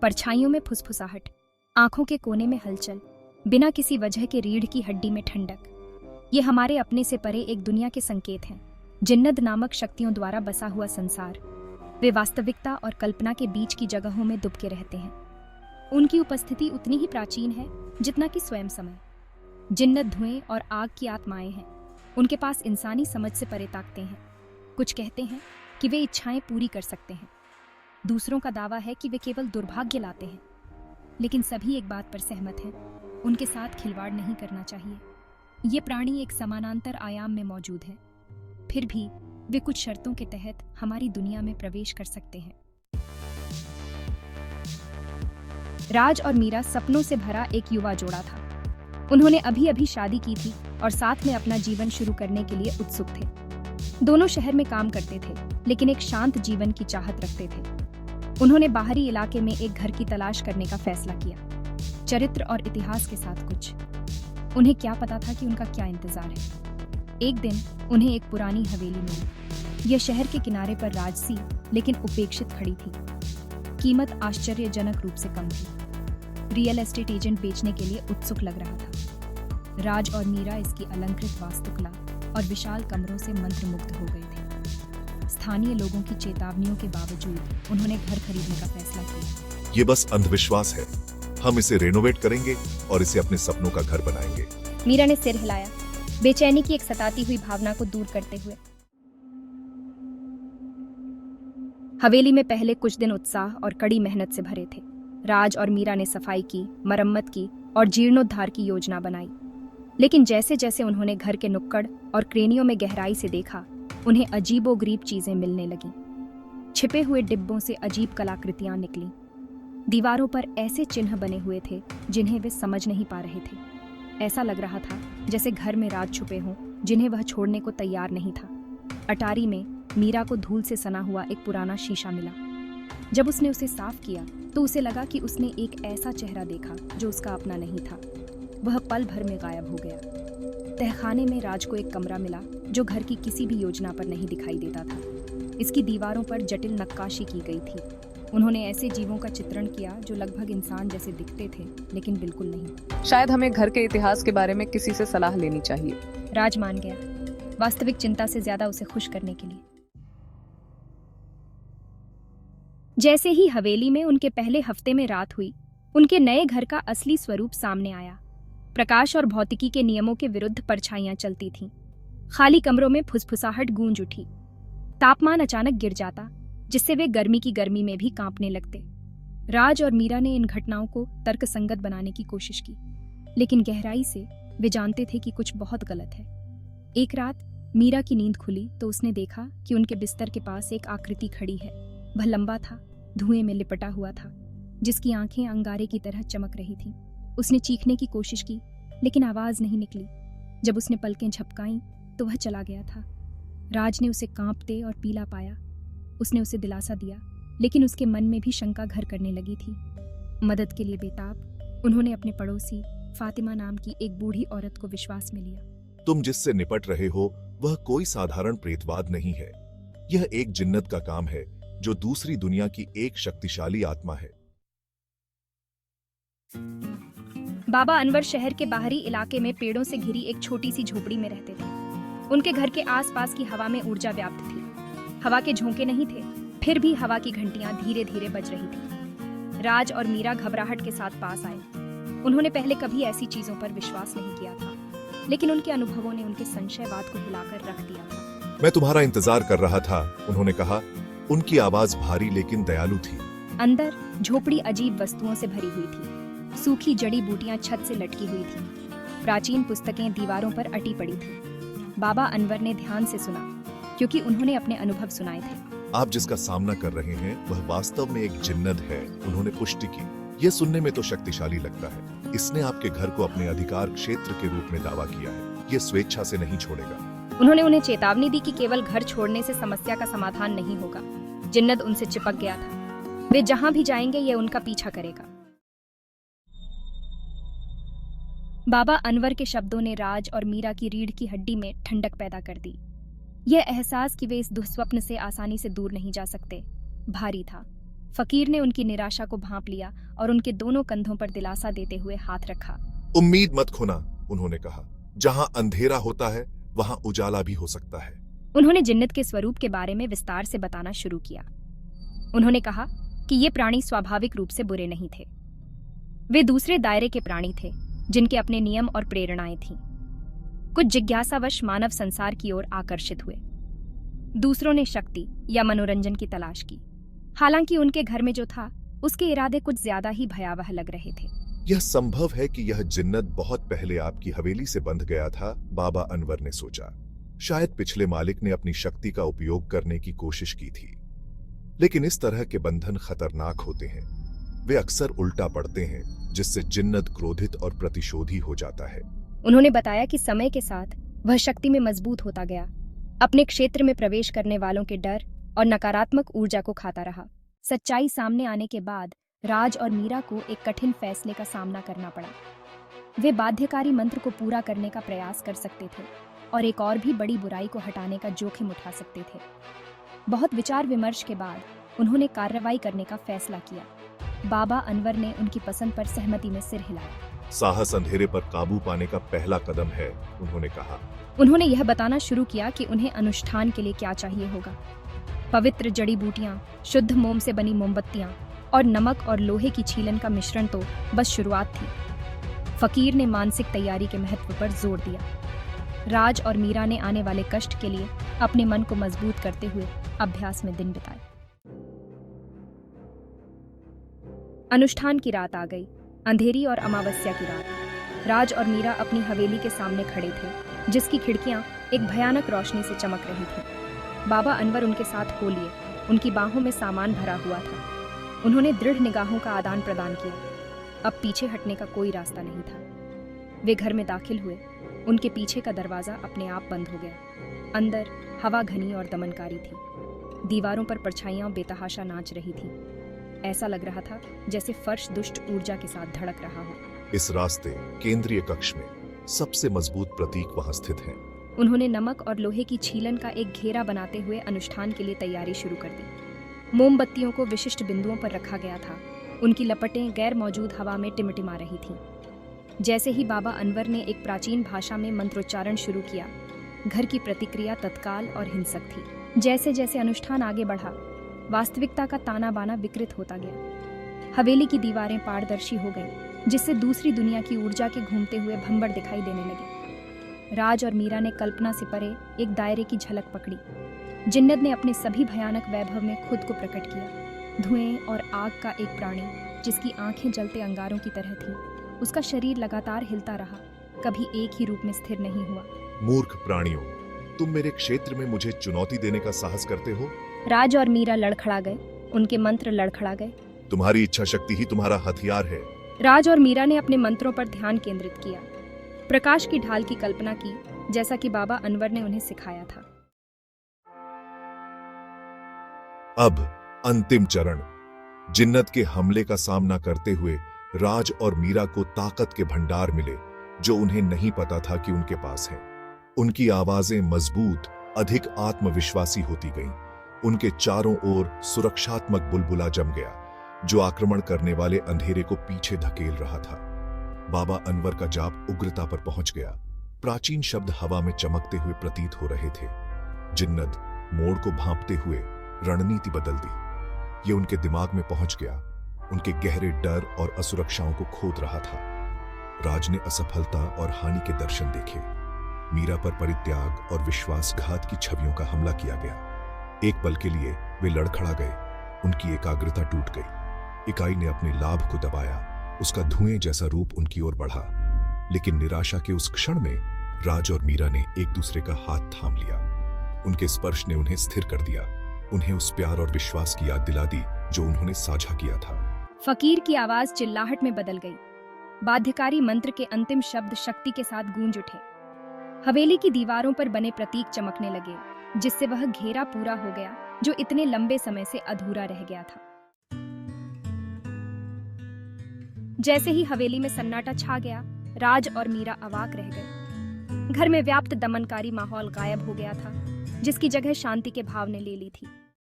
परछाइयों में फुसफुसाहट, आंखों के कोने में हलचल, बिना किसी वजह के रीढ़ की हड्डी में ठंडक। ये हमारे अपने से परे एक दुनिया के संकेत हैं। जिन्नत नामक शक्तियों द्वारा बसा हुआ संसार। वे वास्तविकता और कल्पना के बीच की जगहों में दुबके रहते हैं। उनकी उपस्थिति उतनी ही प्राचीन है जितना कि स्वयं समय। जिन्नत धुएं और आग की आत्माएं हैं। उनके पास इंसानी समझ से परे ताकते हैं। कुछ कहते हैं कि वे इच्छाएं पूरी कर सकते हैं, दूसरों का दावा है कि वे केवल दुर्भाग्य लाते हैं। लेकिन सभी एक बात पर सहमत हैं, उनके साथ खिलवाड़ नहीं करना चाहिए। ये प्राणी एक समानांतर आयाम में मौजूद है, फिर भी वे कुछ शर्तों के तहत हमारी दुनिया में प्रवेश कर सकते हैं। राज और मीरा सपनों से भरा एक युवा जोड़ा था। उन्होंने अभी अभी शादी की थी और साथ में अपना जीवन शुरू करने के लिए उत्सुक थे। दोनों शहर में काम करते थे, लेकिन एक शांत जीवन की चाहत रखते थे। उन्होंने बाहरी इलाके में एक घर की तलाश करने का फैसला किया, चरित्र और इतिहास के साथ कुछ। उन्हें क्या पता था कि उनका क्या इंतजार है। एक दिन उन्हें एक पुरानी हवेली मिली। यह शहर के किनारे पर राजसी लेकिन उपेक्षित खड़ी थी। कीमत आश्चर्यजनक रूप से कम थी। रियल एस्टेट एजेंट बेचने के लिए उत्सुक लग रहा था। राज और मीरा इसकी अलंकृत वास्तुकला और विशाल कमरों से मंत्रमुग्ध हो गए थे। स्थानीय लोगों की चेतावनियों के बावजूद उन्होंने घर खरीदने का फैसला किया। ये बस अंधविश्वास है। हम इसे रेनोवेट करेंगे और इसे अपने सपनों का घर बनाएंगे। मीरा ने सिर हिलाया, बेचैनी की एक सताती हुई भावना को दूर करते हुए। हवेली में पहले कुछ दिन उत्साह और कड़ी मेहनत से भरे थे। राज और मीरा ने सफाई की, मरम्मत की और जीर्णोद्धार की योजना बनाई। लेकिन जैसे जैसे उन्होंने घर के नुक्कड़ और क्रेनियों में गहराई से देखा, उन्हें अजीबोगरीब चीजें मिलने लगीं। छिपे हुए डिब्बों से अजीब कलाकृतियां निकलीं। दीवारों पर ऐसे चिन्ह बने हुए थे जिन्हें वे समझ नहीं पा रहे थे। ऐसा लग रहा था जैसे घर में राज छुपे हों जिन्हें वह छोड़ने को तैयार नहीं था। अटारी में मीरा को धूल से सना हुआ एक पुराना शीशा मिला। जब उसने उसे साफ किया तो उसे लगा कि उसने एक ऐसा चेहरा देखा जो उसका अपना नहीं था। वह पल भर में गायब हो गया। तहखाने में राज को एक कमरा मिला जो घर की किसी भी योजना पर नहीं दिखाई देता था। इसकी दीवारों पर जटिल नक्काशी की गई थी। उन्होंने ऐसे जीवों का चित्रण किया जो लगभग इंसान जैसे दिखते थे, लेकिन बिल्कुल नहीं। शायद हमें घर के इतिहास के बारे में किसी से सलाह लेनी चाहिए। राज मान गया, वास्तविक चिंता से ज्यादा उसे खुश करने के लिए। जैसे ही हवेली में उनके पहले हफ्ते में रात हुई, उनके नए घर का असली स्वरूप सामने आया। प्रकाश और भौतिकी के नियमों के विरुद्ध परछाइयां चलती थीं। खाली कमरों में फुसफुसाहट गूंज उठी। तापमान अचानक गिर जाता, जिससे वे गर्मी की गर्मी में भी कांपने लगते। राज और मीरा ने इन घटनाओं को तर्कसंगत बनाने की कोशिश की, लेकिन गहराई से वे जानते थे कि कुछ बहुत गलत है। एक रात मीरा की नींद खुली तो उसने देखा कि उनके बिस्तर के पास एक आकृति खड़ी है। वह लंबा था, धुएं में लिपटा हुआ था, जिसकी आंखें अंगारे की तरह चमक रही थीं। उसने चीखने की कोशिश की, लेकिन आवाज नहीं निकली। जब उसने पलकें झपकाईं तो वह चला गया था। राज ने उसे कांपते और पीला पाया। उसने उसे दिलासा दिया, लेकिन उसके मन में भी शंका घर करने लगी थी। मदद के लिए बेताब उन्होंने अपने पड़ोसी फातिमा नाम की एक बूढ़ी औरत को विश्वास में लिया। तुम जिससे निपट रहे हो वह कोई साधारण प्रेतवाद नहीं है। यह एक जिन्नत का काम है जो दूसरी दुनिया की एक शक्तिशाली आत्मा है। बाबा अनवर शहर के बाहरी इलाके में पेड़ों से घिरी एक छोटी सी झोपड़ी में रहते थे। उनके घर के आसपास की हवा में ऊर्जा व्याप्त थी। हवा के झोंके नहीं थे, फिर भी हवा की घंटियां धीरे धीरे बज रही थी। राज और मीरा घबराहट के साथ पास आए। उन्होंने पहले कभी ऐसी चीजों पर विश्वास नहीं किया था, लेकिन उनके अनुभवों ने उनके संशयवाद को हिलाकर रख दिया था। मैं तुम्हारा इंतजार कर रहा था, उन्होंने कहा। उनकी आवाज भारी लेकिन दयालु थी। अंदर झोपड़ी अजीब वस्तुओं से भरी हुई थी। सूखी जड़ी बूटियां छत से लटकी हुई थीं। प्राचीन पुस्तकें दीवारों पर अटी पड़ी थीं। बाबा अनवर ने ध्यान से सुना, क्योंकि उन्होंने अपने अनुभव सुनाए थे। आप जिसका सामना कर रहे हैं वह वास्तव में एक जिन्नत है, उन्होंने पुष्टि की। यह सुनने में तो शक्तिशाली लगता है। इसने आपके घर को अपने अधिकार क्षेत्र के रूप में दावा किया है। ये स्वेच्छा से नहीं छोड़ेगा। उन्होंने उन्हें चेतावनी दी कि केवल घर छोड़ने से समस्या का समाधान नहीं होगा। जिन्नत उनसे चिपक गया था। वे जहां भी जाएंगे ये उनका पीछा करेगा। बाबा अनवर के शब्दों ने राज और मीरा की रीढ़ की हड्डी में ठंडक पैदा कर दी। यह एहसास कि वे इस दुस्वप्न से आसानी से दूर नहीं जा सकते भारी था। फकीर ने उनकी निराशा को भांप लिया और उनके दोनों कंधों पर दिलासा देते हुए हाथ रखा। उम्मीद मत खोना, उन्होंने कहा। जहां अंधेरा होता है वहां उजाला भी हो सकता है। उन्होंने जिन्नत के स्वरूप के बारे में विस्तार से बताना शुरू किया। उन्होंने कहा कि ये प्राणी स्वाभाविक रूप से बुरे नहीं थे। वे दूसरे दायरे के प्राणी थे जिनके अपने नियम और प्रेरणाएं थीं। कुछ जिज्ञासावश मानव संसार की ओर आकर्षित हुए, दूसरों ने शक्ति या मनोरंजन की तलाश की। हालांकि उनके घर में जो था उसके इरादे कुछ ज्यादा ही भयावह लग रहे थे। यह संभव है कि यह जिन्नत बहुत पहले आपकी हवेली से बंध गया था, बाबा अनवर ने सोचा। शायद पिछले मालिक ने अपनी शक्ति का उपयोग करने की कोशिश की थी। लेकिन इस तरह के बंधन खतरनाक होते हैं। वे अक्सर उल्टा पड़ते हैं, जिससे जिन्नत क्रोधित और प्रतिशोधी हो जाता है। उन्होंने बताया कि समय के साथ वह शक्ति में मजबूत होता गया, अपने क्षेत्र में प्रवेश करने वालों के डर और नकारात्मक ऊर्जा को खाता रहा। सच्चाई सामने आने के बाद राज और मीरा को एक कठिन फैसले का सामना करना पड़ा। वे बाध्यकारी मंत्र को पूरा करने का प्रयास कर सकते थे और एक और भी बड़ी बुराई को हटाने का जोखिम उठा सकते थे। बहुत विचार विमर्श के बाद उन्होंने कार्रवाई करने का फैसला किया। बाबा अनवर ने उनकी पसंद पर सहमति में सिर हिलाया। साहस अंधेरे पर काबू पाने का पहला कदम है, उन्होंने कहा। उन्होंने यह बताना शुरू किया कि उन्हें अनुष्ठान के लिए क्या चाहिए होगा। पवित्र जड़ी बूटियां, शुद्ध मोम से बनी मोमबत्तियां और नमक और लोहे की छीलन का मिश्रण तो बस शुरुआत थी। फकीर ने मानसिक तैयारी के महत्व पर जोर दिया। राज और मीरा ने आने वाले कष्ट के लिए अपने मन को मजबूत करते हुए अभ्यास में दिन बिताए। अनुष्ठान की रात आ गई, अंधेरी और अमावस्या की रात। राज और मीरा अपनी हवेली के सामने खड़े थे, जिसकी खिड़कियां एक भयानक रोशनी से चमक रही थी। बाबा अनवर उनके साथ हो लिए, उनकी बाहों में सामान भरा हुआ था। उन्होंने दृढ़ निगाहों का आदान प्रदान किया। अब पीछे हटने का कोई रास्ता नहीं था। वे घर में दाखिल हुए। उनके पीछे का दरवाजा अपने आप बंद हो गया। अंदर हवा घनी और दमनकारी थी। दीवारों पर परछाइयां बेतहाशा नाच रही थी। ऐसा लग रहा था जैसे फर्श दुष्ट ऊर्जा के साथ धड़क रहा हो। इस रास्ते केंद्रीय कक्ष में सबसे मजबूत प्रतीक वहां स्थित हैं। उन्होंने नमक और लोहे की छीलन का एक घेरा बनाते हुए अनुष्ठान के लिए तैयारी शुरू कर दी। मोमबत्तियों को विशिष्ट बिंदुओं पर रखा गया था। उनकी लपटें गैर मौजूद हवा में टिमटिमा रही थीं। जैसे ही बाबा अनवर ने एक प्राचीन भाषा में मंत्रोच्चारण शुरू किया, घर की प्रतिक्रिया तत्काल और हिंसक थी। जैसे जैसे अनुष्ठान आगे बढ़ा, वास्तविकता का ताना बाना विकृत होता गया। हवेली की दीवारें पारदर्शी हो गईं, जिससे दूसरी दुनिया की ऊर्जा के घूमते हुए भंबर दिखाई देने लगे। राज और मीरा ने कल्पना से परे एक दायरे की झलक पकड़ी। जिन्नत ने अपने सभी भयानक वैभव में खुद को प्रकट किया। धुएं और आग का एक प्राणी, जिसकी आंखें जलते अंगारों की तरह थीं। उसका शरीर लगातार हिलता रहा, कभी एक ही रूप में स्थिर नहीं हुआ। मूर्ख प्राणियों, तुम मेरे क्षेत्र में मुझे चुनौती देने का साहस करते हो? राज और मीरा लड़खड़ा गए। उनके मंत्र लड़खड़ा गए। तुम्हारी इच्छा शक्ति ही तुम्हारा हथियार है। राज और मीरा ने अपने मंत्रों पर ध्यान केंद्रित किया। प्रकाश की ढाल की कल्पना की, जैसा कि बाबा अनवर ने उन्हें सिखाया था। अब अंतिम चरण। जिन्नत के हमले का सामना करते हुए राज और मीरा को ताकत के भंडार मिले, जो उन्हें नहीं पता था कि उनके पास है। उनकी आवाजें मजबूत, अधिक आत्मविश्वासी होती गईं। उनके चारों ओर सुरक्षात्मक बुलबुला जम गया, जो आक्रमण करने वाले अंधेरे को पीछे धकेल रहा था। बाबा अनवर का जाप उग्रता पर पहुंच गया। प्राचीन शब्द हवा में चमकते हुए प्रतीत हो रहे थे। जिन्नत मोड़ को भांपते हुए रणनीति बदल दी। ये उनके दिमाग में पहुंच गया, उनके गहरे डर और असुरक्षाओं को खोद रहा था। राज ने असफलता और हानि के दर्शन देखे। मीरा पर परित्याग और विश्वासघात की छवियों का हमला किया गया। एक पल के लिए वे लड़खड़ा गए। उनकी एकाग्रता टूट गई। इकाई ने अपने लाभ को दबाया। उसका धुएं जैसा रूप उनकी ओर बढ़ा। लेकिन निराशा के उस क्षण में राज और मीरा ने एक दूसरे का हाथ थाम लिया। उनके स्पर्श ने उन्हें स्थिर कर दिया। उन्हें उस प्यार और विश्वास की याद दिला दी जो उन्होंने साझा किया था। फकीर की आवाज चिल्लाहट में बदल गई। बाध्यकारी मंत्र के अंतिम शब्द शक्ति के साथ गूंज उठे। हवेली की दीवारों पर बने प्रतीक चमकने लगे, जिससे वह घेरा पूरा हो गया जो इतने लंबे समय से अधूरा रह गया था। जैसे ही हवेली में सन्नाटा छा गया, राज और मीरा अवाक रह गए। घर में व्याप्त दमनकारी माहौल गायब हो गया था, जिसकी जगह शांति के भाव ने ले ली थी।